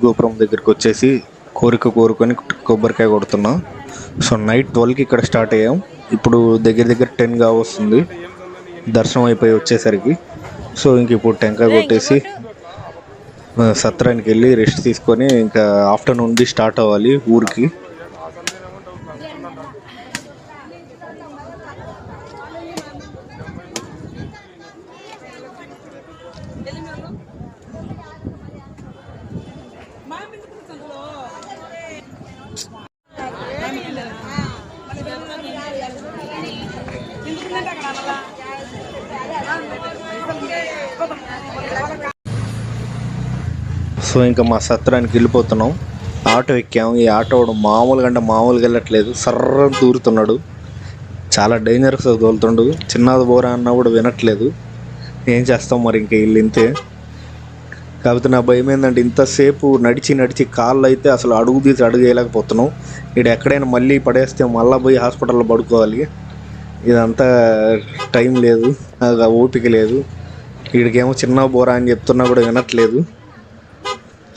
గోపురం దగ్గరికి వచ్చేసి కోరుకొని కొబ్బరికాయ కొడుతున్నాం. సో నైట్ 12కి ఇక్కడ స్టార్ట్ అయ్యాం. ఇప్పుడు దగ్గర 10 కావస్తుంది దర్శనం అయిపోయి వచ్చేసరికి. సో ఇంక ఇప్పుడు టెంకాయ కొట్టేసి సత్రానికి వెళ్ళి రెస్ట్ తీసుకొని ఇంకా ఆఫ్టర్నూన్ స్టార్ట్ అవ్వాలి ఊరికి. సో ఇంకా మా సత్రానికి వెళ్ళిపోతున్నాం. ఆటో ఎక్కాము. ఈ ఆటో మామూలుగా వెళ్ళట్లేదు, సర్రం దూరుతున్నాడు. చాలా డేంజరస్ తోలుతుండు. చిన్నది బోరా అన్నా కూడా వినట్లేదు. ఏం చేస్తాం మరి, ఇంకా వీళ్ళు ఇంతే. కాకపోతే నా భయం ఏంటంటే ఇంతసేపు నడిచి కాళ్ళు అయితే అసలు అడుగు వేయలేకపోతున్నాం. ఇక్కడ ఎక్కడైనా మళ్ళీ పడేస్తే మళ్ళీ పోయి హాస్పిటల్లో పడుకోవాలి. ఇదంతా టైం లేదు, ఓపిక లేదు. వీడికేమో చిన్న బోరా అని చెప్తున్నా కూడా వినట్లేదు.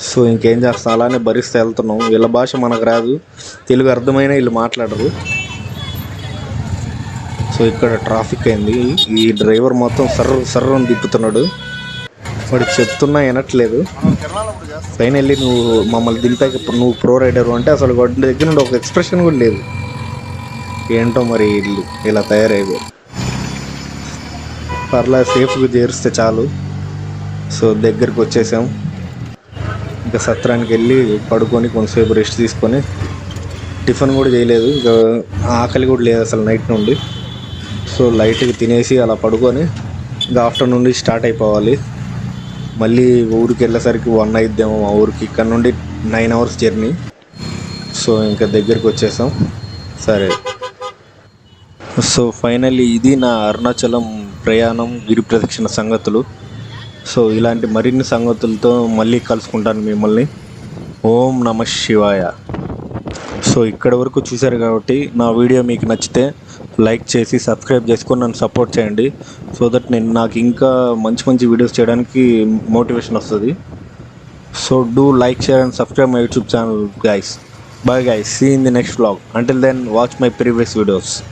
సో ఇంకేం చేస్తాం, అలానే భరిస్తూ వెళ్తున్నాం. వీళ్ళ భాష మనకు రాదు, తెలుగు అర్థమైనా వీళ్ళు మాట్లాడరు. సో ఇక్కడ ట్రాఫిక్ అయింది. ఈ డ్రైవర్ మొత్తం సర్రం తిప్పుతున్నాడు. వాడు చెప్తున్నా వినట్లేదు. ఫైనల్లీ నువ్వు మమ్మల్ని దింపాక నువ్వు ప్రో రైడరు అంటే అసలు వాడి దగ్గర నుండి ఒక ఎక్స్ప్రెషన్ కూడా లేదు. ఏంటో మరి వీళ్ళు ఇలా తయారయ్యారు. పర్లా సేఫ్గా చేరిస్తే చాలు. సో దగ్గరికి వచ్చేసాం. ఇంకా సత్రానికి వెళ్ళి పడుకొని కొంతసేపు రెస్ట్ తీసుకొని, టిఫిన్ కూడా చేయలేదు, ఇంకా ఆకలి కూడా లేదు అసలు నైట్ నుండి. సో లైట్గా తినేసి అలా పడుకొని ఇంకా ఆఫ్టర్నూన్ స్టార్ట్ అయిపోవాలి. మళ్ళీ ఊరికి వెళ్ళేసరికి 1 అయిద్దేమో మా ఊరికి. ఇక్కడ నుండి 9 hours జర్నీ. సో ఇంకా దగ్గరికి వచ్చేసాం. సరే, సో ఫైనల్లీ ఇది నా అరుణాచలం ప్రయాణం, గిరి ప్రదక్షిణ సంగతులు. సో ఇలాంటి మరిన్ని సంగతులతో మళ్ళీ కలుసుకుంటాను మిమ్మల్ని. ఓం నమః శివాయ. సో ఇక్కడ వరకు చూశారు కాబట్టి నా వీడియో మీకు నచ్చితే లైక్ చేసి సబ్స్క్రైబ్ చేసుకొని నన్ను సపోర్ట్ చేయండి. సో దట్ నాకు ఇంకా మంచి వీడియోస్ చేయడానికి మోటివేషన్ వస్తుంది. So do like, share and subscribe my YouTube channel guys. Bye guys, see you in the next vlog. Until then, watch my previous videos.